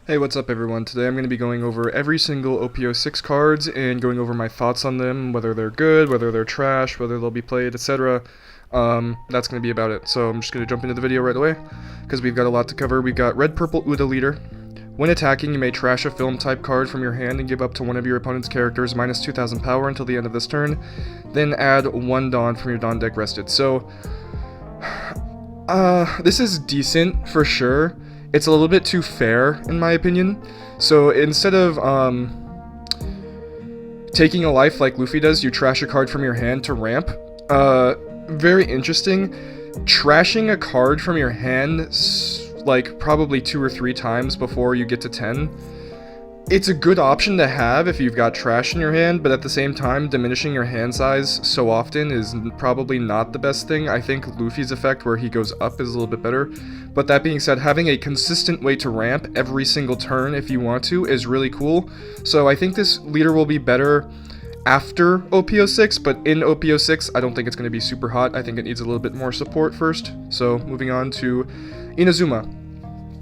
Hey, what's up everyone? Today I'm going to be going over every single OP06 cards and going over my thoughts on them, whether they're good, whether they're trash, whether they'll be played, etc. That's going to be about it. So I'm just going to jump into the video right away, because we've got a lot to cover. We've got Red Purple Uda Leader. When attacking, you may trash a film type card from your hand and give up to one of your opponent's characters minus 2000 power until the end of this turn. Then add one Dawn from your Dawn deck rested. So, this is decent for sure. It's a little bit too fair, in my opinion. So instead of taking a life like Luffy does, you trash a card from your hand to ramp. Very interesting. Trashing a card from your hand, like, probably 2 or 3 times before you get to 10. It's a good option to have if you've got trash in your hand, but at the same time, diminishing your hand size so often is probably not the best thing. I think Luffy's effect, where he goes up, is a little bit better. But that being said, having a consistent way to ramp every single turn if you want to is really cool. So I think this leader will be better after OP06, but in OP06, I don't think it's going to be super hot. I think it needs a little bit more support first. So moving on to Inazuma.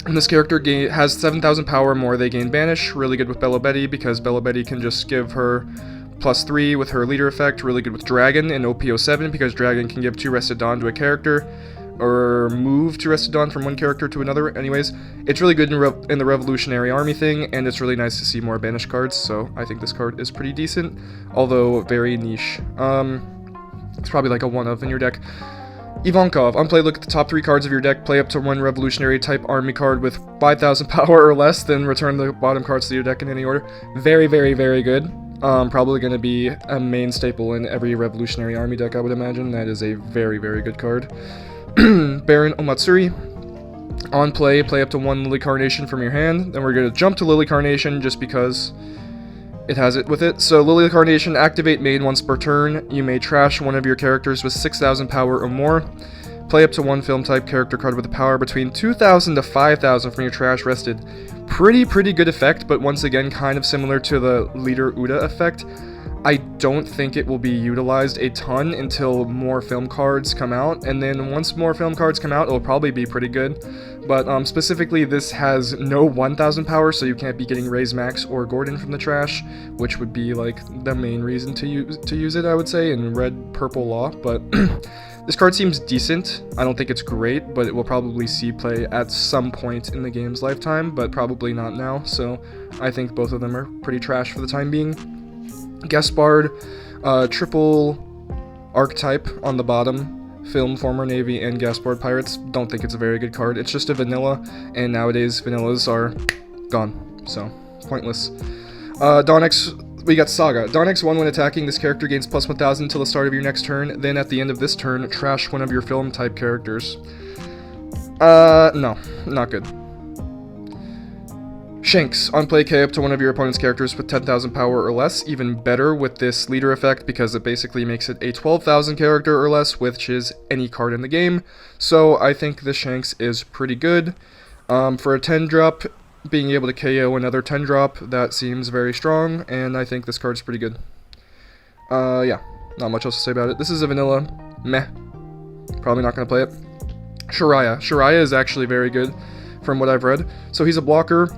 And this character has 7,000 power or more. They gain Banish. Really good with Bello Betty, because Bello Betty can just give her +3 with her leader effect. Really good with Dragon in OP07, because Dragon can give 2 Rested Dawn to a character, or move 2 Rested Dawn from one character to another. Anyways, it's really good in the Revolutionary Army thing, and it's really nice to see more Banish cards, so I think this card is pretty decent, although very niche. It's probably like a 1-of in your deck. Ivankov. On play, look at the top 3 cards of your deck, play up to 1 revolutionary type army card with 5,000 power or less, then return the bottom cards to your deck in any order. Very, very, very good. Probably going to be a main staple in every revolutionary army deck, I would imagine. That is a very, very good card. Baron Omatsuri. On play, play up to 1 Lily Carnation from your hand. Then we're going to jump to Lily Carnation just because it has it with it. So Lily Carnation, activate main once per turn. You may trash one of your characters with 6,000 power or more. Play up to 1 film type character card with a power between 2,000 to 5,000 from your trash rested. Pretty good effect, but once again kind of similar to the Leader Uda effect. I don't think it will be utilized a ton until more film cards come out, and then once more film cards come out, it'll probably be pretty good. But specifically, this has no 1,000 power, so you can't be getting Raise Max or Gordon from the trash, which would be like the main reason to use it, I would say, in Red Purple Law. But this card seems decent. I don't think it's great, but it will probably see play at some point in the game's lifetime, but probably not now. So I think both of them are pretty trash for the time being. Gaspard, triple archetype on the bottom. Film, Former Navy, and Gaspard Pirates. Don't think it's a very good card. It's just a vanilla, and nowadays vanillas are gone, so pointless. Donix, we got Saga. Donix 1, when attacking, this character gains plus 1,000 until the start of your next turn. Then at the end of this turn, trash one of your film type characters. No, not good. Shanks. On play, K up to one of your opponent's characters with 10,000 power or less. Even better with this leader effect, because it basically makes it a 12,000 character or less, which is any card in the game. So I think this Shanks is pretty good. For a 10 drop, being able to KO another 10 drop, that seems very strong, and I think this card's pretty good. Yeah, not much else to say about it. This is a vanilla meh. Probably not going to play it. Shiraya. Shiraya is actually very good from what I've read. So he's a blocker.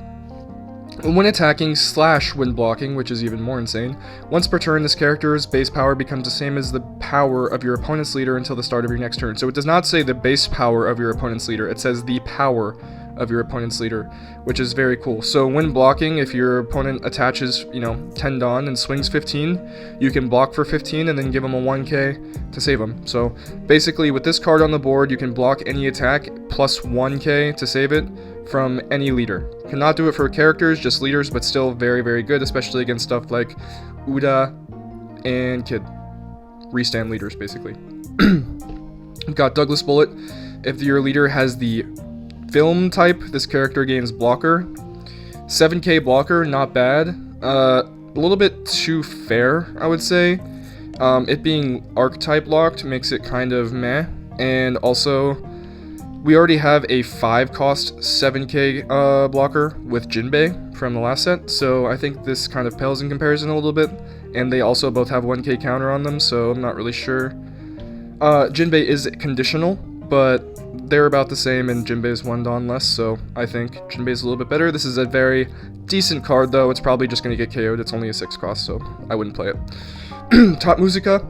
When attacking / when blocking, which is even more insane, once per turn this character's base power becomes the same as the power of your opponent's leader until the start of your next turn. So it does not say the base power of your opponent's leader, it says the power of your opponent's leader, which is very cool. So when blocking, if your opponent attaches, 10 Dawn and swings 15, you can block for 15 and then give him a 1k to save him. So basically with this card on the board, you can block any attack plus 1k to save it from any leader. Cannot do it for characters, just leaders, but still very, very good, especially against stuff like Uda and Kid. Restand leaders, basically. We've got Douglas Bullet. If your leader has the film type, this character gains blocker. 7k blocker, not bad. A little bit too fair, I would say. It being archetype locked makes it kind of meh. And also, we already have a 5-cost 7k blocker with Jinbei from the last set, so I think this kind of pales in comparison a little bit. And they also both have 1k counter on them, so I'm not really sure. Jinbei is conditional, but they're about the same, and Jinbei's 1 Dawn less, so I think Jinbei's a little bit better. This is a very decent card, though. It's probably just going to get KO'd. It's only a 6 cost, so I wouldn't play it. Top Musica.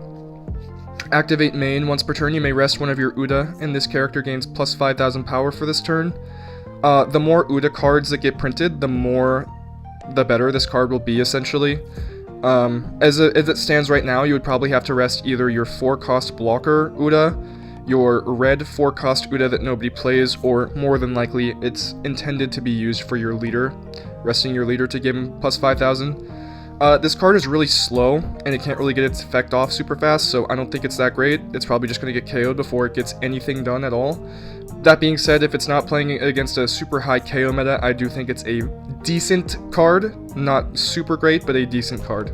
Activate main. Once per turn, you may rest one of your Uda, and this character gains plus 5,000 power for this turn. The more Uda cards that get printed, the better this card will be, essentially. As it stands right now, you would probably have to rest either your 4-cost blocker Uda, your red 4-cost Uda that nobody plays, or more than likely, it's intended to be used for your leader, resting your leader to give him plus 5,000. This card is really slow, and it can't really get its effect off super fast, so I don't think it's that great. It's probably just going to get KO'd before it gets anything done at all. That being said, if it's not playing against a super high KO meta, I do think it's a decent card. Not super great, but a decent card.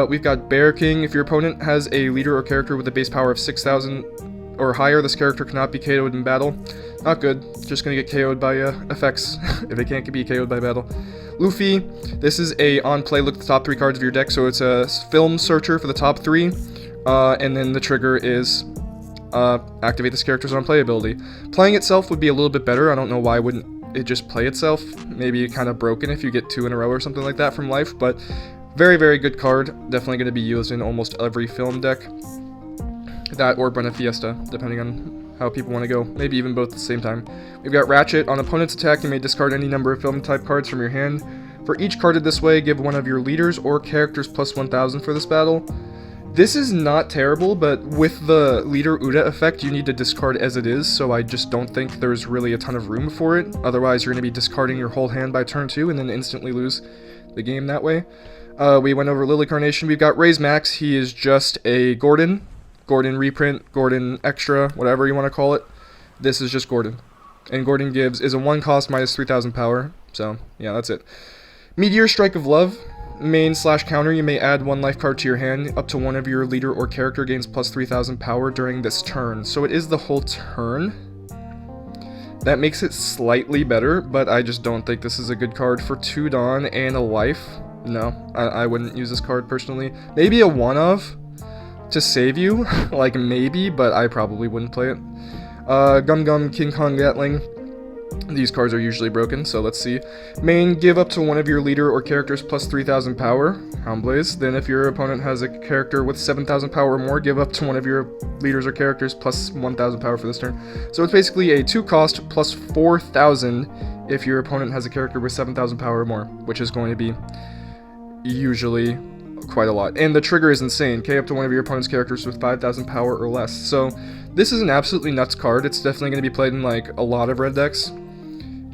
We've got Bear King. If your opponent has a leader or character with a base power of 6,000 or higher, this character cannot be KO'd in battle. Not good. Just gonna get KO'd by effects if it can't be KO'd by battle. Luffy. This is a on-play look at the top 3 cards of your deck, so it's a film searcher for the top 3, and then the trigger is activate this character's on-play ability. Playing itself would be a little bit better. I don't know why wouldn't it just play itself. Maybe kind of broken if you get 2 in a row or something like that from life, but very, very good card. Definitely going to be used in almost every film deck. That or Buena Fiesta, depending on how people want to go. Maybe even both at the same time. We've got Ratchet. On opponent's attack, you may discard any number of film type cards from your hand. For each carded this way, give one of your leaders or characters plus 1,000 for this battle. This is not terrible, but with the leader Uda effect, you need to discard as it is, so I just don't think there's really a ton of room for it. Otherwise, you're going to be discarding your whole hand by turn 2 and then instantly lose the game that way. We went over Lily Carnation. We've got Raise Max. He is just a Gordon reprint, Gordon extra, whatever you want to call it. This is just Gordon. And Gordon is a 1 cost minus 3,000 power. So, yeah, that's it. Meteor Strike of Love. Main/counter, you may add 1 life card to your hand. Up to one of your leader or character gains plus 3,000 power during this turn. So it is the whole turn. That makes it slightly better, but I just don't think this is a good card for 2 Dawn and a life. No, I wouldn't use this card personally. Maybe a 1-of to save you, like maybe, but I probably wouldn't play it. Gum Gum King Kong Gatling. These cards are usually broken, so let's see. Main, give up to one of your leader or characters plus 3,000 power. Houndblaze. Then if your opponent has a character with 7,000 power or more, give up to one of your leaders or characters plus 1,000 power for this turn. So it's basically a 2 cost plus 4,000 if your opponent has a character with 7,000 power or more, which is going to be usually quite a lot. And the trigger is insane. K up to one of your opponent's characters with 5,000 power or less. So this is an absolutely nuts card. It's definitely going to be played in like a lot of red decks.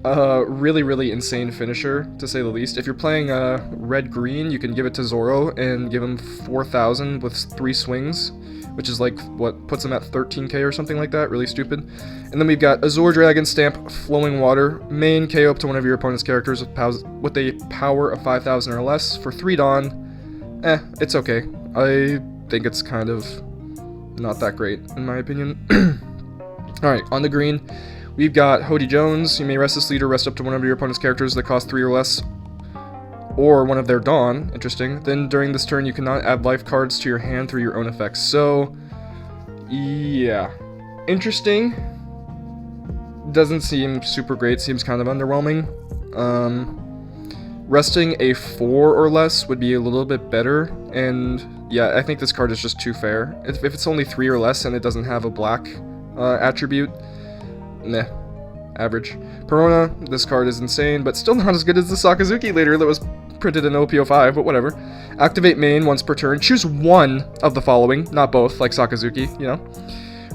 Really, really insane finisher, to say the least. If you're playing red-green, you can give it to Zoro and give him 4,000 with 3 swings, which is like, what, puts him at 13k or something like that. Really stupid. And then we've got Azure Dragon Stamp, Flowing Water. Main, KO up to one of your opponent's characters with a power of 5,000 or less. For 3 Dawn, it's okay. I think it's kind of not that great, in my opinion. Alright, on the green, we've got Hody Jones. You may rest this leader, rest up to one of your opponent's characters that cost 3 or less, or one of their Dawn. Interesting. Then during this turn, you cannot add life cards to your hand through your own effects. So, yeah. Interesting. Doesn't seem super great. Seems kind of underwhelming. Resting a 4 or less would be a little bit better, and yeah, I think this card is just too fair. If it's only 3 or less and it doesn't have a black attribute, meh. Average. Perona, this card is insane, but still not as good as the Sakazuki leader that was printed in OP05, but whatever. Activate main once per turn. Choose one of the following, not both, like Sakazuki, you know.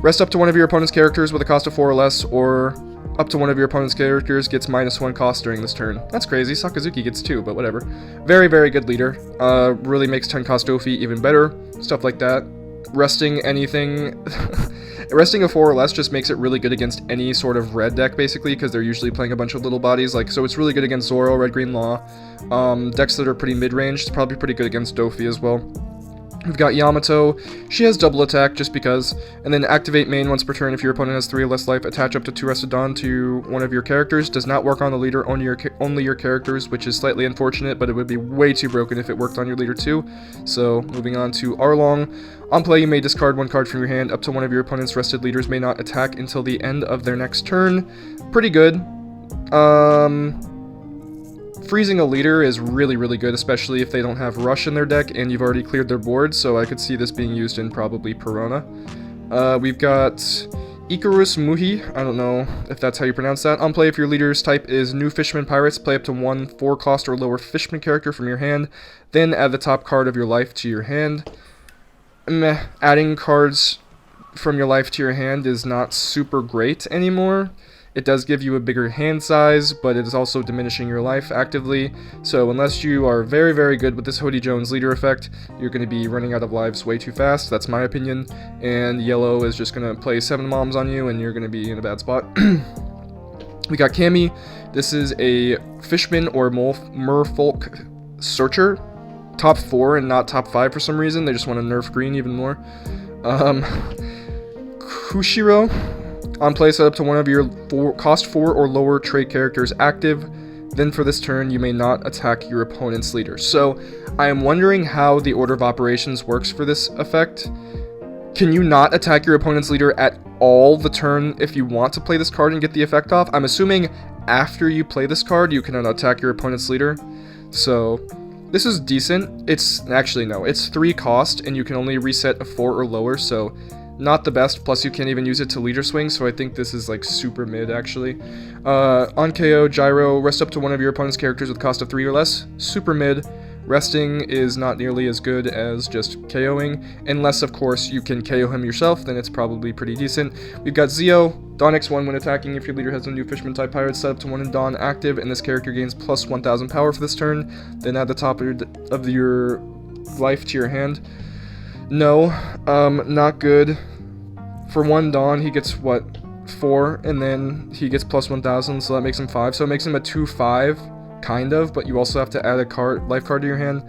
Rest up to one of your opponent's characters with a cost of 4 or less, or up to one of your opponent's characters gets -1 cost during this turn. That's crazy. Sakazuki gets 2, but whatever. Very, very good leader. Really makes 10 cost Dofi even better. Stuff like that. Resting anything... Resting a 4 or less just makes it really good against any sort of red deck, basically, because they're usually playing a bunch of little bodies. Like, so it's really good against Zoro, Red Green Law. Decks that are pretty mid-range, it's probably pretty good against Dofi as well. We've got Yamato. She has double attack just because. And then activate main once per turn. If your opponent has 3 or less life, attach up to 2 Rested Dawn to one of your characters. Does not work on the leader, only your characters, which is slightly unfortunate, but it would be way too broken if it worked on your leader too. So, moving on to Arlong. On play, you may discard 1 card from your hand. Up to one of your opponent's rested leaders may not attack until the end of their next turn. Pretty good. Freezing a leader is really, really good, especially if they don't have Rush in their deck and you've already cleared their board, so I could see this being used in probably Perona. We've got Icarus Muhi, I don't know if that's how you pronounce that. On play, if your leader's type is New Fisherman Pirates, play up to 1 4-cost or lower Fisherman character from your hand, then add the top card of your life to your hand. Meh. Adding cards from your life to your hand is not super great anymore. It does give you a bigger hand size, but it is also diminishing your life actively, so unless you are very, very good with this Hody Jones leader effect, you're going to be running out of lives way too fast, that's my opinion, and yellow is just going to play 7 moms on you, and you're going to be in a bad spot. We got Cammy. This is a Fishman or Merfolk Searcher, top 4 and not top 5 for some reason, they just want to nerf green even more. Kushiro. On play, set up to one of your cost 4 or lower trait characters active. Then for this turn, you may not attack your opponent's leader. So, I am wondering how the order of operations works for this effect. Can you not attack your opponent's leader at all the turn if you want to play this card and get the effect off? I'm assuming after you play this card, you cannot attack your opponent's leader. So, this is decent. Actually, no. It's 3 cost, and you can only reset a 4 or lower, so not the best, plus you can't even use it to leader swing, so I think this is like super mid actually. On KO, Gyro, rest up to one of your opponent's characters with cost of 3 or less, super mid. Resting is not nearly as good as just KOing, unless of course you can KO him yourself, then it's probably pretty decent. We've got Zio, Dawn X1 when attacking. If your leader has a new Fishman type pirate, set up to 1 in Dawn active, and this character gains plus 1000 power for this turn, then add the top of your life to your hand. No, not good. For 1 Dawn, he gets, what, 4, and then he gets plus 1000, so that makes him 5. So it makes him a 2-5, kind of, but you also have to add a life card to your hand.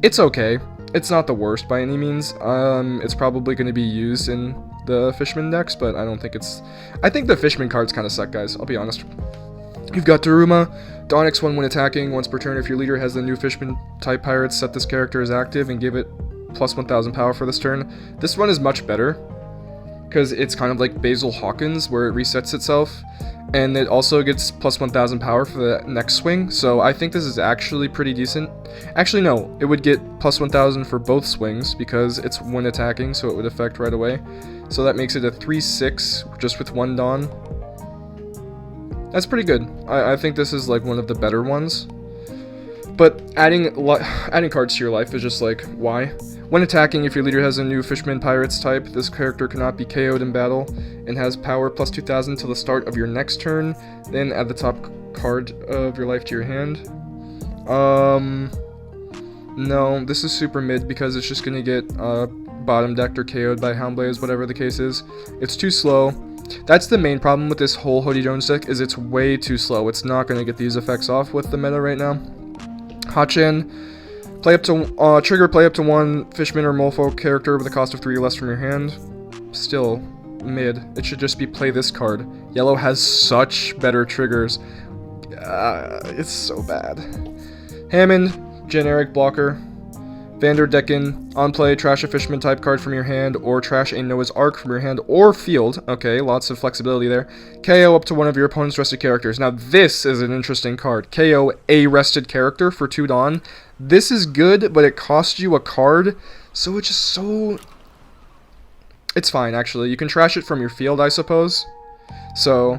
It's okay. It's not the worst by any means. It's probably going to be used in the Fishman decks, but I don't think it's... I think the Fishman cards kind of suck, guys, I'll be honest. You've got Daruma. Dawn X1 when attacking, once per turn if your leader has the new Fishman type pirates, set this character as active and give it plus 1000 power for this turn. This one is much better, because it's kind of like Basil Hawkins, where it resets itself, and it also gets plus 1000 power for the next swing, so I think this is actually pretty decent. Actually, no, it would get plus 1000 for both swings, because it's when attacking, so it would affect right away. So that makes it a 3-6, just with 1 Dawn. That's pretty good. I think this is like one of the better ones. But adding cards to your life is just like, why? When attacking, if your leader has a new Fishman Pirates type, this character cannot be KO'd in battle and has power plus 2000 till the start of your next turn. Then add the top card of your life to your hand. No, this is super mid because it's just gonna get bottom decked or KO'd by Houndblaze, whatever the case is. It's too slow. That's the main problem with this whole Hody Jones deck, is it's way too slow. It's not gonna get these effects off with the meta right now. Hachan. Play up to 1 Fishman or Molefolk character with a cost of 3 or less from your hand. Still mid. It should just be play this card. Yellow has such better triggers. It's so bad. Hammond, generic blocker. Vanderdecken, on play, trash a Fishman type card from your hand, or trash a Noah's Ark from your hand or field. Okay, lots of flexibility there. KO up to one of your opponent's rested characters. Now this is an interesting card. KO a rested character for 2 Dawn. This is good, but it costs you a card, so it's just so... It's fine, actually. You can trash it from your field, I suppose. So,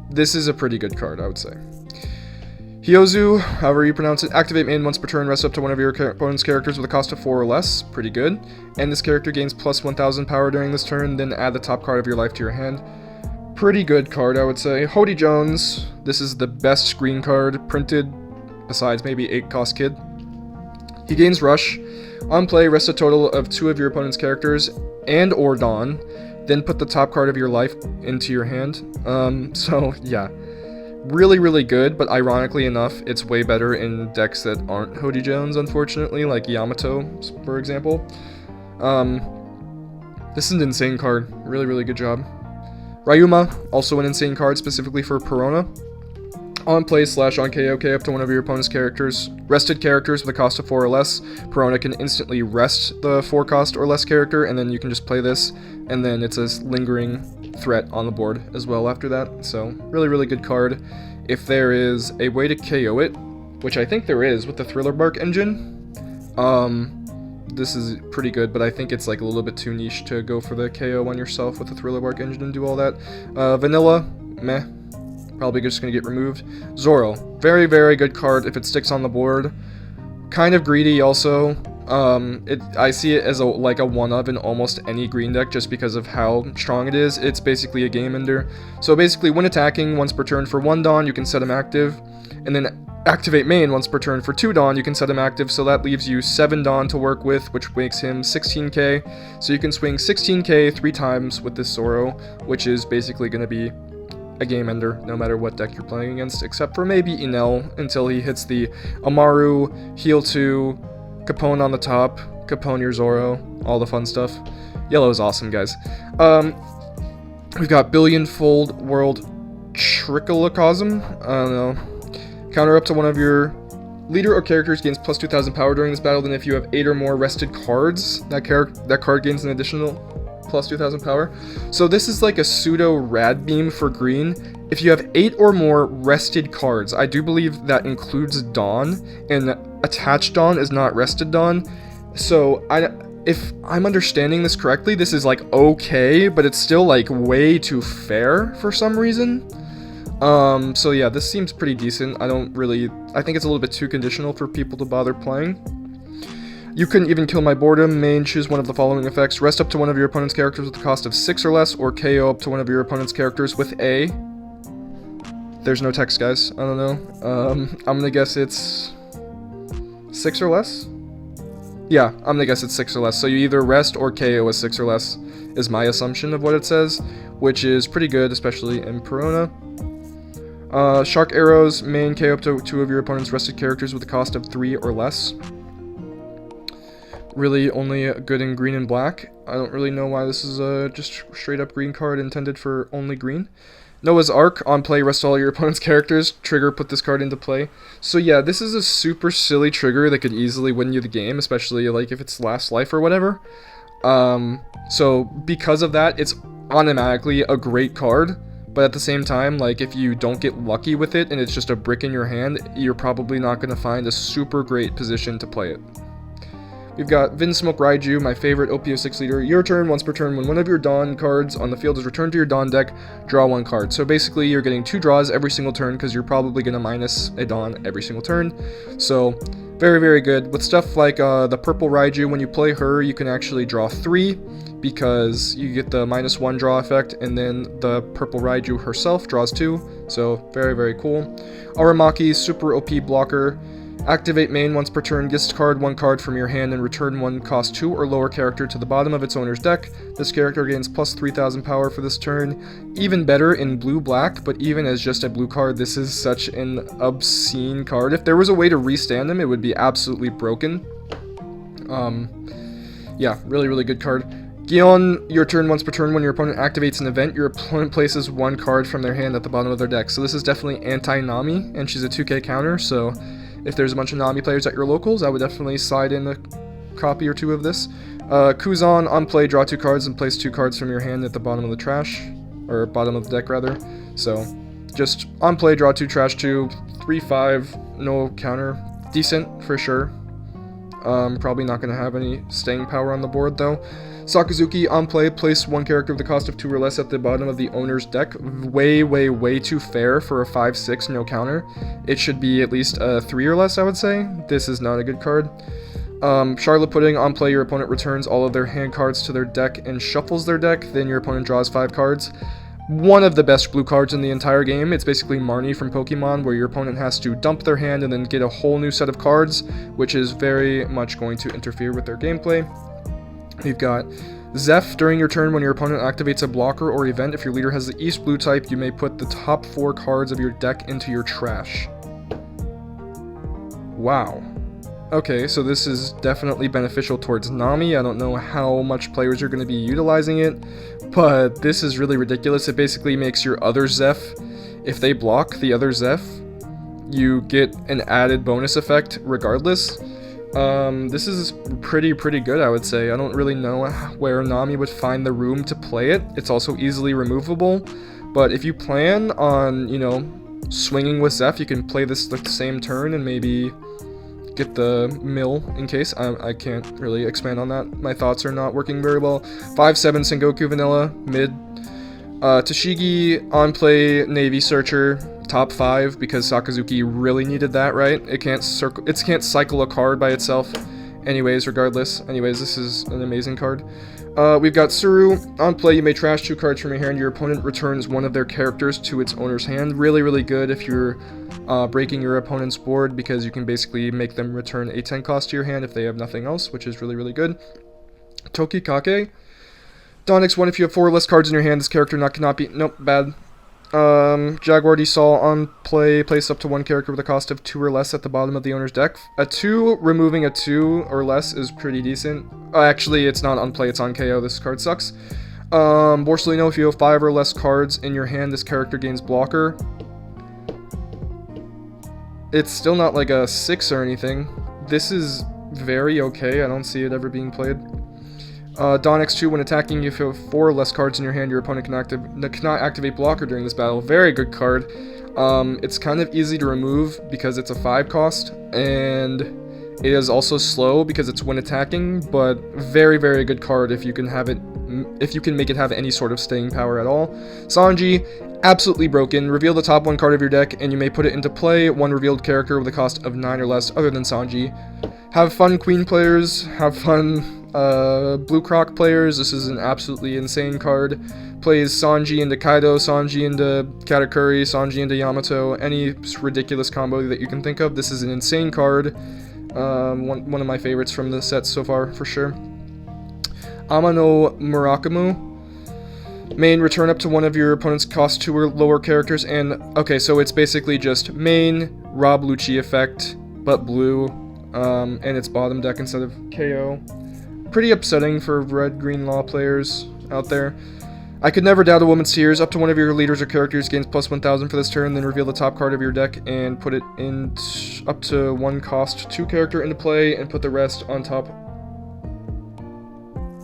this is a pretty good card, I would say. Hyozu, however you pronounce it, activate main once per turn, rest up to one of your opponent's characters with a cost of 4 or less, pretty good. And this character gains plus 1000 power during this turn, then add the top card of your life to your hand. Pretty good card, I would say. Hody Jones, this is the best screen card printed, besides maybe 8 cost Kid. He gains Rush. On play, rest a total of 2 of your opponent's characters and or Dawn, then put the top card of your life into your hand. So, yeah. Really, really good, but ironically enough, it's way better in decks that aren't Hody Jones, unfortunately, like Yamato, for example. This is an insane card. Really, really good job. Ryuma, also an insane card specifically for Perona. On play / on KO up to one of your opponent's characters. Rested characters with a cost of 4 or less. Perona can instantly rest the 4 cost or less character, and then you can just play this, and then it's a lingering threat on the board as well after that. So, really, really good card. If there is a way to KO it, which I think there is with the Thriller Bark engine, this is pretty good, but I think it's like a little bit too niche to go for the KO on yourself with the Thriller Bark engine and do all that. Vanilla, meh. Probably just going to get removed. Zoro, very, very good card if it sticks on the board. Kind of greedy also. I see it as like a one-of in almost any green deck just because of how strong it is. It's basically a game ender. So basically, when attacking once per turn for 1 Dawn, you can set him active. And then activate main once per turn for 2 Dawn, you can set him active. So that leaves you 7 Dawn to work with, which makes him 16k. So you can swing 16k 3 times with this Zoro, which is basically going to be a game ender no matter what deck you're playing against, except for maybe Enel until he hits the Amaru, heal 2, Capone on the top, Capone your Zoro, all the fun stuff. Yellow is awesome, guys. We've got Billionfold World Tricklecosm. I don't know. Counter up to one of your leader or characters gains plus 2,000 power during this battle, then if you have 8 or more rested cards, that card gains an additional plus 2,000 power. So this is like a pseudo rad beam for green. If you have 8 or more rested cards, I do believe that includes Dawn, and attached Dawn is not rested Dawn. So if I'm understanding this correctly, this is like okay, but it's still like way too fair for some reason. So yeah, this seems pretty decent. I think it's a little bit too conditional for people to bother playing. You couldn't even kill my boredom. Main, choose one of the following effects. Rest up to one of your opponent's characters with the cost of 6 or less, or KO up to one of your opponent's characters with a... There's no text, guys. I don't know. I'm gonna guess it's 6 or less? Yeah, I'm gonna guess it's 6 or less. So you either rest or KO with 6 or less, is my assumption of what it says, which is pretty good, especially in Perona. Shark arrows, main, KO up to 2 of your opponent's rested characters with the cost of 3 or less. Really only good in green and black. I don't really know why this is just straight up green card intended for only green. Noah's Ark, on play, rest all your opponent's characters. Trigger, put this card into play. So yeah, this is a super silly trigger that could easily win you the game, especially like if it's last life or whatever. So because of that, it's automatically a great card. But at the same time, like if you don't get lucky with it and it's just a brick in your hand, you're probably not going to find a super great position to play it. We've got Vinsmoke Raiju, my favorite OP06 leader. Your turn, once per turn, when one of your Dawn cards on the field is returned to your Dawn deck, draw 1 card. So basically, you're getting 2 draws every single turn because you're probably going to minus a Dawn every single turn. So, very, very good. With stuff like the purple Raiju, when you play her, you can actually draw 3 because you get the -1 draw effect, and then the purple Raiju herself draws 2. So, very, very cool. Aramaki, super OP blocker. Activate main once per turn, discard 1 card from your hand and return 1 cost 2 or lower character to the bottom of its owner's deck. This character gains plus 3,000 power for this turn. Even better in blue-black, but even as just a blue card, this is such an obscene card. If there was a way to restand him, it would be absolutely broken. Yeah, really, really good card. Gion, your turn once per turn, when your opponent activates an event, your opponent places 1 card from their hand at the bottom of their deck. So this is definitely anti-Nami, and she's a 2k counter, so if there's a bunch of Nami players at your locals, I would definitely slide in a copy or 2 of this. Kuzan, on play, draw 2 cards and place 2 cards from your hand at the bottom of the trash, or bottom of the deck rather. So, just on play, draw 2 trash 2, 3/5, no counter, decent for sure. Probably not going to have any staying power on the board though. Sakazuki, on play, place 1 character with the cost of 2 or less at the bottom of the owner's deck. Way, way, way too fair for a 5/6 no counter. It should be at least a 3 or less, I would say. This is not a good card. Charlotte Pudding, on play, your opponent returns all of their hand cards to their deck and shuffles their deck. Then your opponent draws 5 cards. One of the best blue cards in the entire game. It's basically Marnie from Pokemon, where your opponent has to dump their hand and then get a whole new set of cards, which is very much going to interfere with their gameplay. You've got Zeph, during your turn when your opponent activates a blocker or event, if your leader has the East Blue type, you may put the top 4 cards of your deck into your trash. Wow. Okay, so this is definitely beneficial towards Nami. I don't know how much players are going to be utilizing it, but this is really ridiculous. It basically makes your other Zeph, if they block the other Zeph, you get an added bonus effect regardless. This is pretty good, I would say. I don't really know where Nami would find the room to play it. It's also easily removable, but if you plan on, you know, swinging with Zeph, you can play this the same turn and maybe get the mill in case. I can't really expand on that. My thoughts are not working very well. 5-7 Sengoku Vanilla, mid. Tashigi, on play, Navy Searcher, top 5, because Sakazuki really needed that, right? It can't cycle a card by itself. Anyways, regardless. Anyways, this is an amazing card. We've got Suru. On play, you may trash 2 cards from your hand. Your opponent returns one of their characters to its owner's hand. Really good if you're breaking your opponent's board, because you can basically make them return a 10 cost to your hand if they have nothing else, which is really good. Tokikake. Donix 1, if you have 4 or less cards in your hand, this character cannot be... Nope, bad. Jaguar Saul, on play, place up to 1 character with a cost of 2 or less at the bottom of the owner's deck. A 2, removing a 2 or less is pretty decent. Actually, it's not on play, it's on KO. This card sucks. Borsellino, if you have 5 or less cards in your hand, this character gains blocker. It's still not like a 6 or anything. This is very okay. I don't see it ever being played. Donix 2, when attacking, if you have 4 or less cards in your hand, your opponent cannot activate blocker during this battle. Very good card. It's kind of easy to remove because it's a 5 cost, and it is also slow because it's when attacking, but very good card if you can have it, if you can make it have any sort of staying power at all. Sanji, absolutely broken. Reveal the top 1 card of your deck, and you may put it into play. 1 revealed character with a cost of 9 or less other than Sanji. Have fun, Queen players. Have fun, Blue Croc players. This is an absolutely insane card. Plays Sanji into Kaido, Sanji into Katakuri, Sanji into Yamato, any ridiculous combo that you can think of. This is an insane card. One of my favorites from the set so far, for sure. Amano Murakamu. Main, return up to 1 of your opponent's cost 2 or lower characters, and... Okay, so it's basically just main, Rob Lucci effect, but blue, and it's bottom deck instead of KO. Pretty upsetting for red-green law players out there. I could never doubt a woman's tears. Up to 1 of your leaders or characters gains plus 1,000 for this turn, then reveal the top card of your deck and put it in up to 1 cost 2 character into play, and put the rest on top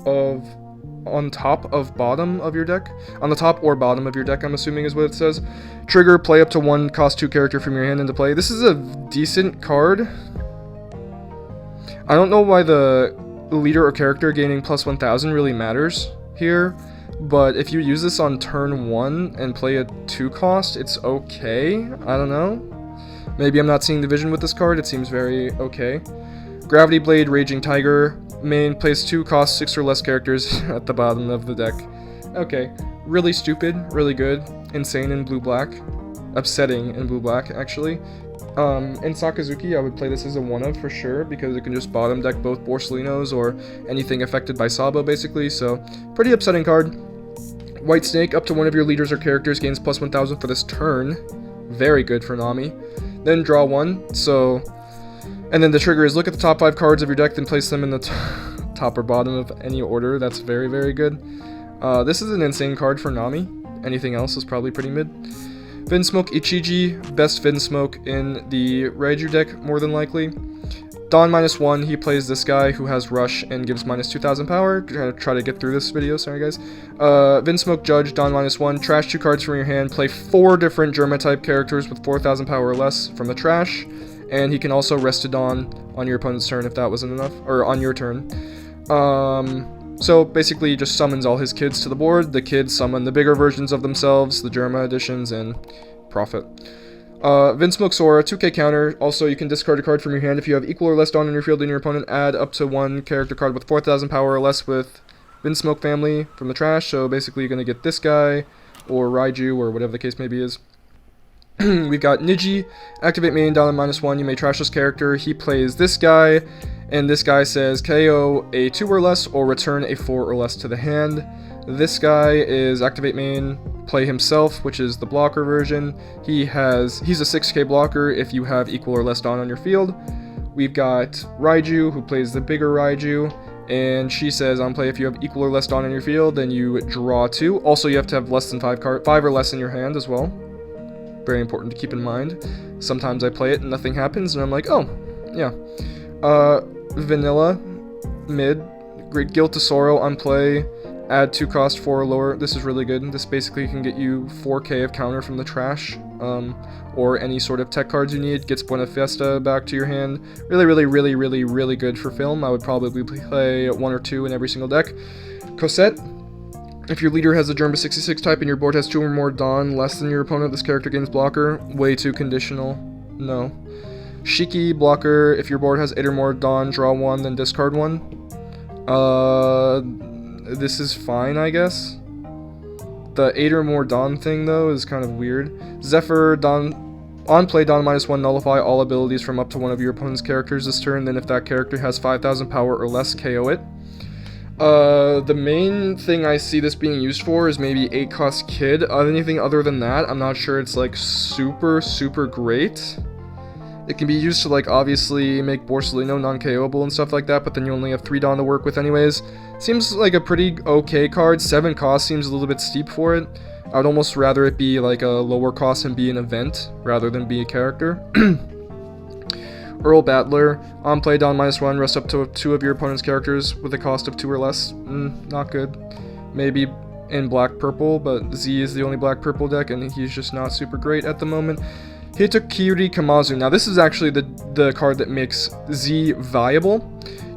of bottom of your deck. On the top or bottom of your deck, I'm assuming is what it says. Trigger, play up to 1 cost 2 character from your hand into play. This is a decent card. I don't know why the leader or character gaining plus 1,000 really matters here, but if you use this on turn 1 and play a 2 cost, it's okay. I don't know. Maybe I'm not seeing the vision with this card. It seems very okay. Gravity Blade, Raging Tiger. Main, place 2 cost 6 or less characters at the bottom of the deck. Okay. Really stupid, really good. Insane in blue-black. Upsetting in blue-black, actually. In Sakazuki, I would play this as a 1-of for sure, because it can just bottom deck both Borsellinos or anything affected by Sabo, basically, so pretty upsetting card. White Snake, up to 1 of your leaders or characters gains plus 1,000 for this turn. Very good for Nami. Then draw 1, so... And then the trigger is look at the top 5 cards of your deck, then place them in the top or bottom of any order. That's very good. This is an insane card for Nami. Anything else is probably pretty mid. Vinsmoke Ichiji, best Vinsmoke in the Raiju deck, more than likely. Dawn -1, he plays this guy who has Rush and gives minus 2,000 power. Gonna try to get through this video, sorry guys. Vinsmoke Judge, Dawn -1, trash 2 cards from your hand, play 4 different Germa type characters with 4,000 power or less from the trash, and he can also rest a Dawn on your opponent's turn if that wasn't enough, or on your turn. So basically he just summons all his kids to the board. The kids summon the bigger versions of themselves, the Germa editions, and profit. Vinsmoke Sora, 2k counter. Also, you can discard a card from your hand. If you have equal or less Dawn in your field and your opponent, add up to 1 character card with 4,000 power or less with Vinsmoke family from the trash. So basically you're going to get this guy, or Raiju, or whatever the case may be is. We've got Niji, activate main, Dawn -1, you may trash this character. He plays this guy, and this guy says KO a 2 or less, or return a 4 or less to the hand. This guy is activate main, play himself, which is the blocker version. He's a 6k blocker if you have equal or less Dawn on your field. we've got Raiju, who plays the bigger Raiju, and she says on play, if you have equal or less Dawn in your field, then you draw 2. Also, you have to have less than 5 or less in your hand as well. Very important to keep in mind. Sometimes I play it and nothing happens, and I'm like, oh, yeah. Vanilla, mid, Great Guilt to Sorrow on play, add 2 cost 4 or lower. This is really good. This basically can get you 4k of counter from the trash, or any sort of tech cards you need. Gets Buena Fiesta back to your hand. Really, really, really, really, really good for film. I would probably play 1 or 2 in every single deck. Cosette, if your leader has a Germa 66 type and your board has 2 or more Dawn less than your opponent, this character gains blocker. Way too conditional. No. Shiki, blocker, if your board has 8 or more Dawn, draw 1, then discard 1. This is fine, I guess. The 8 or more Dawn thing, though, is kind of weird. Zephyr, Dawn, on play, Dawn -1, nullify all abilities from up to one of your opponent's characters this turn, then if that character has 5,000 power or less, KO it. The main thing I see this being used for is maybe 8-cost Kid. Anything other than that, I'm not sure it's, like, super, super great. It can be used to, like, obviously make Borsellino non-KOable and stuff like that, but then you only have 3 Dawn to work with anyways. Seems like a pretty okay card. 7 cost seems a little bit steep for it. I'd almost rather it be, like, a lower cost and be an event, rather than be a character. Earl Battler, on play, Dawn -1, rest up to 2 of your opponent's characters with a cost of 2 or less. Not good. Maybe in black-purple, but Z is the only black-purple deck, and he's just not super great at the moment. Hitokiri Kamazu. Now this is actually the card that makes Z viable.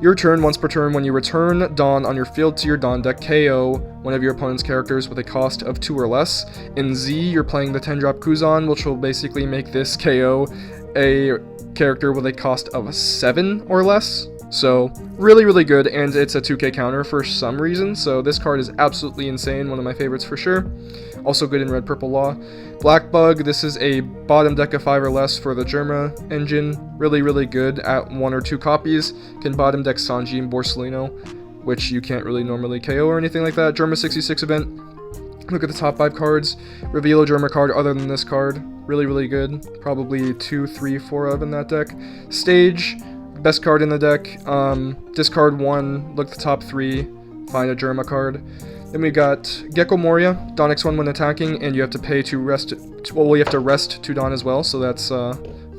Your turn, once per turn, when you return Dawn on your field to your Dawn deck, KO one of your opponent's characters with a cost of 2 or less. In Z, you're playing the 10-drop Kuzan, which will basically make this KO a character with a cost of 7 or less. So, really, really good, and it's a 2k counter for some reason, so this card is absolutely insane, one of my favorites for sure. Also good in Red Purple Law. Black Bug, this is a bottom deck of 5 or less for the Germa engine. Really, really good at 1 or 2 copies. Can bottom deck Sanji and Borsellino, which you can't really normally KO or anything like that. Germa 66 event. Look at the top 5 cards. Reveal a Germa card other than this card. Really, really good. Probably 2, 3, 4 of in that deck. Stage, best card in the deck. Discard 1, look at the top 3, find a Germa card. Then we got Gecko Moria, Dawn X1 when attacking, and you have to pay to rest, well, you have to rest 2 Dawn as well, so that's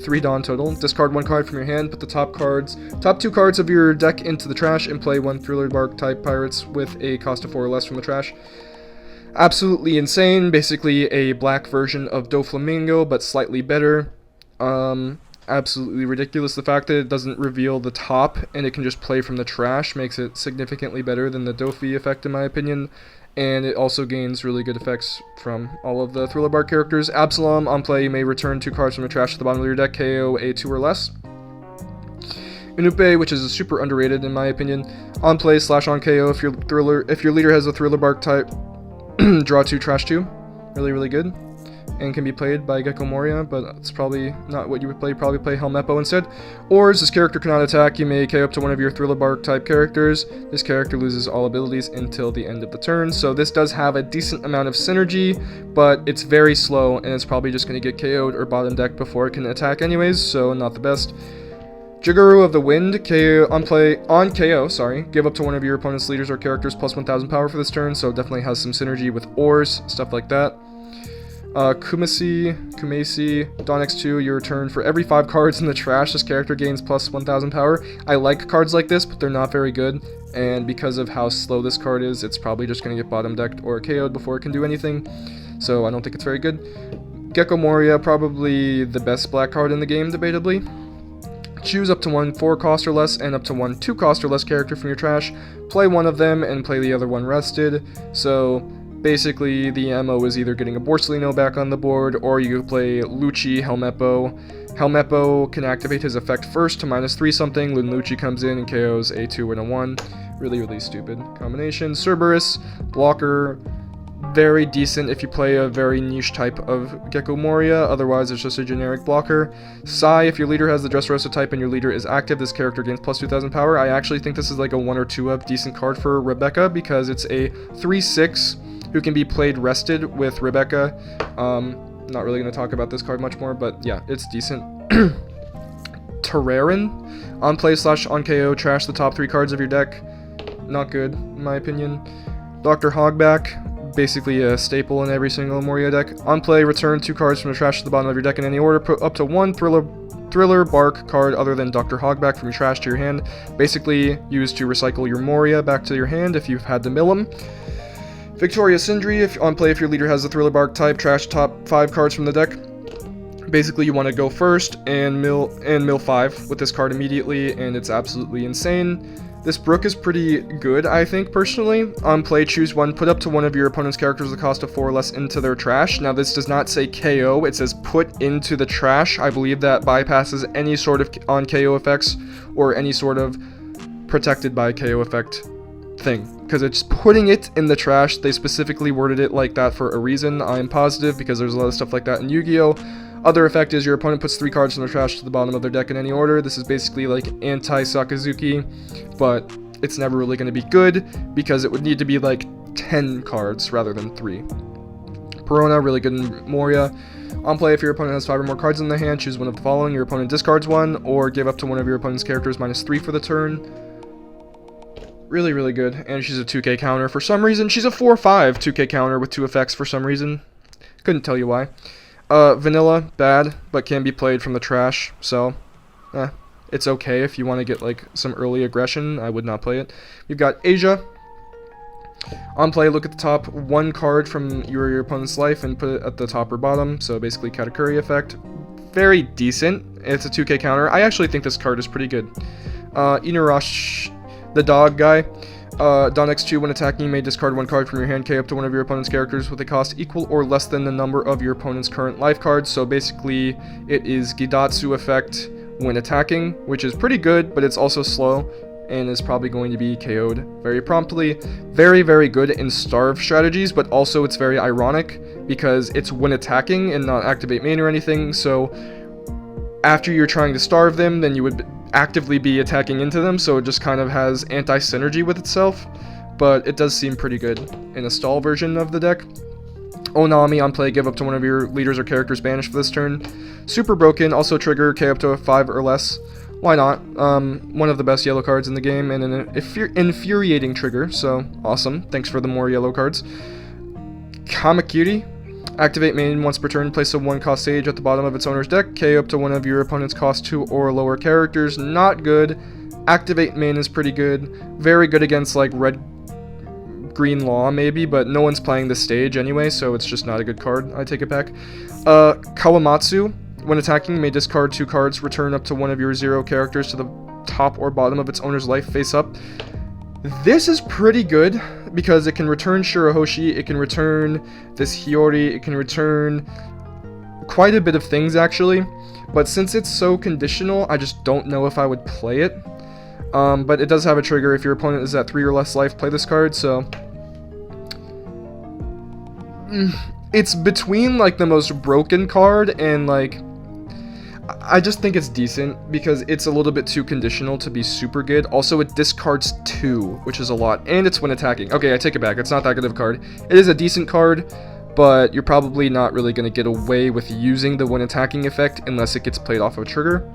3 Dawn total. Discard 1 card from your hand, put the top 2 cards of your deck into the trash, and play 1 Thriller Bark type pirates with a cost of 4 or less from the trash. Absolutely insane, basically a black version of Doflamingo, but slightly better. Absolutely ridiculous. The fact that it doesn't reveal the top and it can just play from the trash makes it significantly better than the Dofi effect in my opinion, and it also gains really good effects from all of the Thriller Bark characters. Absalom, on play, you may return 2 cards from the trash to the bottom of your deck, KO a 2 or less. Unupe, which is super underrated in my opinion. On play / on KO, if your leader has a Thriller Bark type, draw 2, trash 2. Really, really good. And can be played by Gecko Moria, but it's probably not what you would play. You'd probably play Helmeppo instead. Or, as this character cannot attack, you may KO up to one of your Thriller Bark type characters. This character loses all abilities until the end of the turn. So this does have a decent amount of synergy, but it's very slow, and it's probably just going to get KO'd or bottom decked before it can attack anyways, so not the best. Jiguru of the Wind, on KO, give up to one of your opponent's leaders or characters plus 1,000 power for this turn, so definitely has some synergy with ores, stuff like that. Kumasi, Dawn X2, your turn. For every 5 cards in the trash, this character gains plus 1,000 power. I like cards like this, but they're not very good, and because of how slow this card is, it's probably just going to get bottom decked or KO'd before it can do anything, so I don't think it's very good. Gecko Moria, probably the best black card in the game, debatably. Choose up to 1 4 cost or less and up to 1 2 cost or less character from your trash. Play one of them and play the other one rested, so basically, the MO is either getting a Borsellino back on the board, or you play Lucci, Helmeppo. Helmeppo can activate his effect first to -3 something, then Lucci comes in and KOs a 2 and a 1. Really, really stupid combination. Cerberus, blocker, very decent if you play a very niche type of Gecko Moria, otherwise it's just a generic blocker. Sai, if your leader has the Dressrosa type and your leader is active, this character gains plus 2,000 power. I actually think this is like a 1 or 2 up decent card for Rebecca, because it's a 3/6 who can be played rested with Rebecca. Not really going to talk about this card much more, but yeah, it's decent. Terrarin. On play / on KO, trash the top 3 cards of your deck. Not good, in my opinion. Dr. Hogback, basically a staple in every single Moria deck. On play, return 2 cards from the trash to the bottom of your deck in any order. Put up to 1 Thriller Bark card other than Dr. Hogback from your trash to your hand. Basically used to recycle your Moria back to your hand if you've had to mill them. Victoria Sindri, if on play, if your leader has the Thriller Bark type, trash top 5 cards from the deck. Basically, you want to go first and mill 5 with this card immediately, and it's absolutely insane. This Brook is pretty good, I think, personally. On play, choose 1, put up to 1 of your opponent's characters with a cost of 4 or less into their trash. Now, this does not say KO, it says put into the trash. I believe that bypasses any sort of on KO effects or any sort of protected by KO effect thing, because it's putting it in the trash. They specifically worded it like that for a reason, I am positive, because there's a lot of stuff like that in Yu-Gi-Oh! Other effect is your opponent puts 3 cards from their trash to the bottom of their deck in any order. This is basically like anti-Sakazuki, but it's never really going to be good because it would need to be like 10 cards rather than 3. Perona, really good in Moria. On play, if your opponent has 5 or more cards in their hand, choose one of the following. Your opponent discards 1, or give up to one of your opponent's characters -3 for the turn. Really, really good. And she's a 2k counter. For some reason, she's a 4/5 2k counter with 2 effects for some reason. Couldn't tell you why. Vanilla, bad, but can be played from the trash, so, it's okay if you want to get, like, some early aggression. I would not play it. You've got Asia. On play, look at the top 1 card from your opponent's life and put it at the top or bottom, so basically Katakuri effect. Very decent. It's a 2k counter. I actually think this card is pretty good. Inurush, the dog guy. On X2, when attacking, you may discard 1 card from your hand, K up to one of your opponent's characters with a cost equal or less than the number of your opponent's current life cards. So basically, it is Gidatsu effect when attacking, which is pretty good, but it's also slow, and is probably going to be KO'd very promptly. Very, very good in starve strategies, but also it's very ironic, because it's when attacking and not activate main or anything, so after you're trying to starve them, then you would actively be attacking into them, so it just kind of has anti-synergy with itself, but it does seem pretty good in a stall version of the deck. Onami, on play, give up to one of your leaders or characters banished for this turn. Super broken, also trigger K up to a 5 or less. Why not? One of the best yellow cards in the game, and an infuriating trigger, so awesome. Thanks for the more yellow cards. Kamakiri. Activate main once per turn, place a 1-cost sage at the bottom of its owner's deck, K up to one of your opponent's cost 2 or lower characters. Not good. Activate main is pretty good. Very good against like red-green law maybe, but no one's playing this stage anyway, so it's just not a good card. I take it back. Kawamatsu. When attacking, may discard 2 cards, return up to one of your 0 characters to the top or bottom of its owner's life face up. This is pretty good, because it can return Shirahoshi, it can return this Hiyori, it can return quite a bit of things actually, but since it's so conditional, I just don't know if I would play it. But it does have a trigger. If your opponent is at 3 or less life, play this card, so it's between like the most broken card and like I just think it's decent because it's a little bit too conditional to be super good. Also, it discards 2, which is a lot, and it's when attacking. Okay, I take it back. It's not that good of a card. It is a decent card, but you're probably not really going to get away with using the when attacking effect unless it gets played off of a trigger.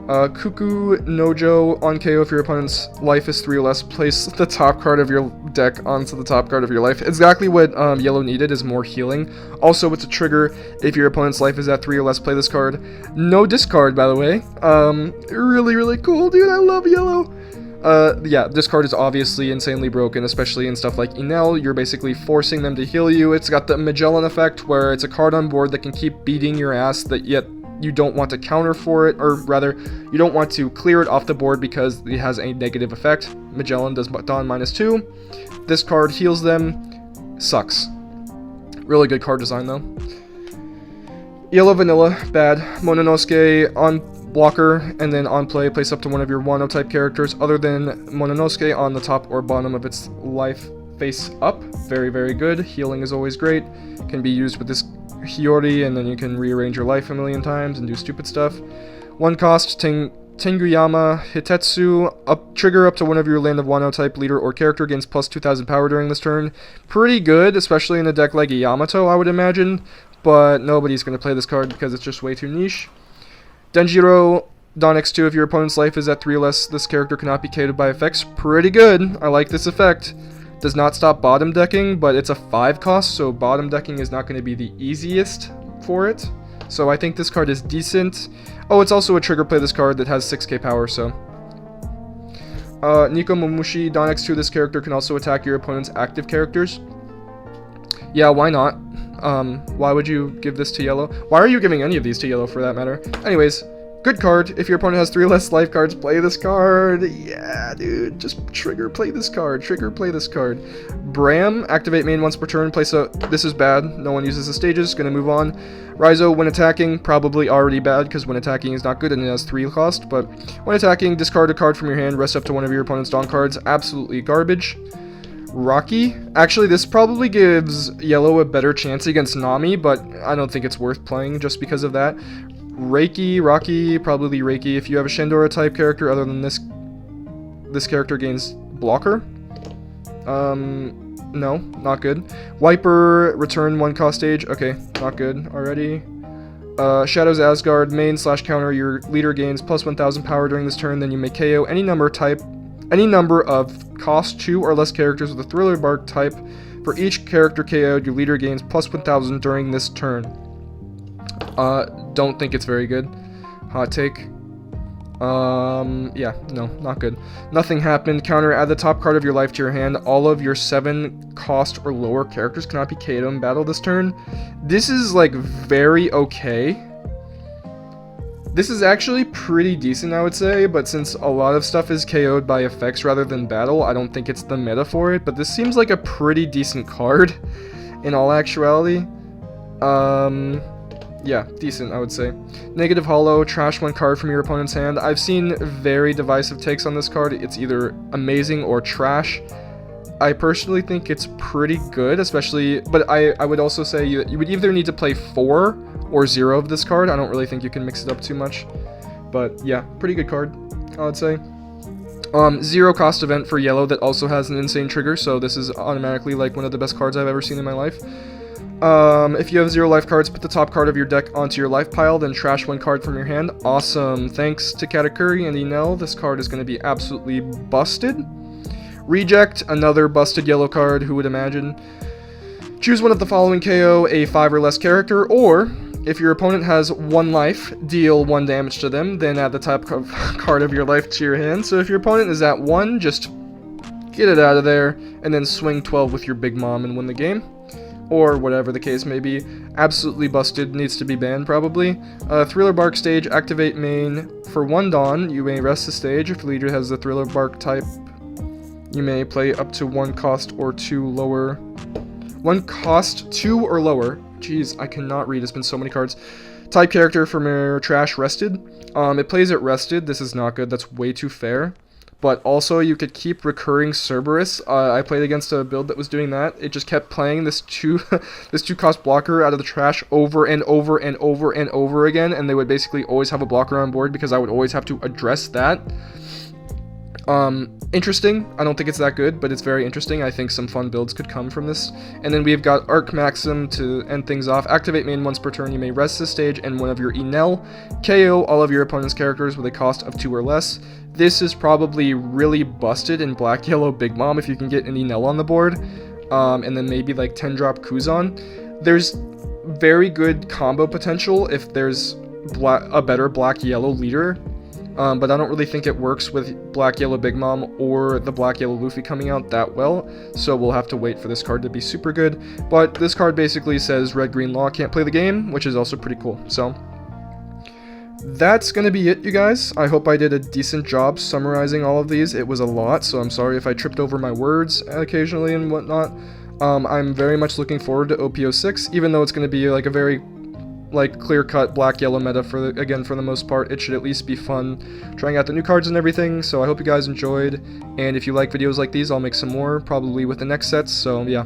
Kuku Nojo, on KO if your opponent's life is 3 or less, place the top card of your deck onto the top card of your life. Exactly what yellow needed, is more healing. Also, it's a trigger. If your opponent's life is at 3 or less, play this card. No discard, by the way. Really, really cool, dude. I love yellow. Yeah, this card is obviously insanely broken, especially in stuff like Enel. You're basically forcing them to heal you. It's got the Magellan effect, where it's a card on board that can keep beating your ass, that yet you don't want to counter for it, or rather, you don't want to clear it off the board because it has a negative effect. Magellan does Dawn -2. This card heals them. Sucks. Really good card design, though. Yellow Vanilla, bad. Mononosuke, on blocker, and then on play, place up to one of your Wano type characters other than Mononosuke on the top or bottom of its life face up. Very, very good. Healing is always great. Can be used with this Hiyori, and then you can rearrange your life a million times and do stupid stuff. 1 cost, Tenguyama Hitetsu, trigger up to one of your Land of Wano type leader or character, gains plus 2000 power during this turn. Pretty good, especially in a deck like Yamato, I would imagine, but nobody's going to play this card because it's just way too niche. Denjiro, Dawn X2, if your opponent's life is at 3 or less, this character cannot be KO'd by effects. Pretty good. I like this effect. Does not stop bottom decking, but it's a 5 cost, so bottom decking is not going to be the easiest for it. So I think this card is decent. Oh, it's also a trigger play this card that has 6k power, so. Nico Momushi, Dawn X2, this character can also attack your opponent's active characters. Yeah, why not? Why would you give this to yellow? Why are you giving any of these to yellow for that matter? Anyways, good card. If your opponent has 3 or less life cards, play this card. Yeah, dude, just trigger play this card. Trigger play this card. Bram, activate main once per turn. Place a... This is bad. No one uses the stages. Gonna move on. Raizo, when attacking, probably already bad, because when attacking is not good and it has 3 cost. But when attacking, discard a card from your hand, rest up to one of your opponent's Dawn cards. Absolutely garbage. Rocky. Actually, this probably gives yellow a better chance against Nami, but I don't think it's worth playing just because of that. Rocky, probably Reiki. If you have a Shandora type character other than this character gains blocker. No, not good. Wiper, return 1 cost stage. Okay, not good already. Shadows Asgard, main / counter, your leader gains plus 1000 power during this turn, then you may KO any number of cost 2 or less characters with a Thriller Bark type. For each character KO'd, your leader gains plus 1000 during this turn. Don't think it's very good. Hot take. Yeah, no, not good. Nothing happened. Counter, add the top card of your life to your hand. All of your 7 cost or lower characters cannot be KO'd in battle this turn. This is, like, very okay. This is actually pretty decent, I would say, but since a lot of stuff is KO'd by effects rather than battle, I don't think it's the meta for it, but this seems like a pretty decent card, in all actuality. Yeah, decent, I would say. Negative Hollow, trash 1 card from your opponent's hand. I've seen very divisive takes on this card. It's either amazing or trash. I personally think it's pretty good, especially, but I would also say you would either need to play 4 or 0 of this card. I don't really think you can mix it up too much, but yeah, pretty good card, I would say. 0 cost event for yellow that also has an insane trigger, so this is automatically like one of the best cards I've ever seen in my life. If you have 0 life cards, put the top card of your deck onto your life pile, then trash 1 card from your hand. Awesome. Thanks to Katakuri and Enel, this card is going to be absolutely busted. Reject, another busted yellow card, who would imagine? Choose one of the following KO a 5 or less character, or if your opponent has 1 life, deal 1 damage to them, then add the top card of your life to your hand. So if your opponent is at 1, just get it out of there, and then swing 12 with your big mom and win the game. Or whatever the case may be. Absolutely busted, needs to be banned probably. Thriller Bark stage, activate main. For 1 Dawn, you may rest the stage. If the leader has the Thriller Bark type, you may play up to 1 cost or 2 lower. 1 cost 2 or lower. Jeez, I cannot read, it's been so many cards. Type character from your trash rested. It plays it rested, this is not good, that's way too fair. But also, you could keep recurring Cerberus. I played against a build that was doing that. It just kept playing this 2 cost blocker out of the trash over and over and over and over again, and they would basically always have a blocker on board because I would always have to address that. Interesting. I don't think it's that good, but it's very interesting. I think some fun builds could come from this. And then we've got Arc Maxim to end things off. Activate main once per turn. You may rest this stage and one of your Enel. KO all of your opponent's characters with a cost of 2 or less. This is probably really busted in Black Yellow Big Mom if you can get an Enel on the board. And then maybe like 10 drop Kuzan. There's very good combo potential if there's a better Black Yellow leader. But I don't really think it works with Black Yellow Big Mom or the Black Yellow Luffy coming out that well, so we'll have to wait for this card to be super good. But this card basically says Red Green Law can't play the game, which is also pretty cool. So that's gonna be it, you guys. I hope I did a decent job summarizing all of these. It was a lot, so I'm sorry if I tripped over my words occasionally and whatnot. I'm very much looking forward to OP06, even though it's gonna be like a very clear-cut black-yellow meta for the most part. It should at least be fun trying out the new cards and everything, so I hope you guys enjoyed, and if you like videos like these, I'll make some more, probably with the next sets, so yeah.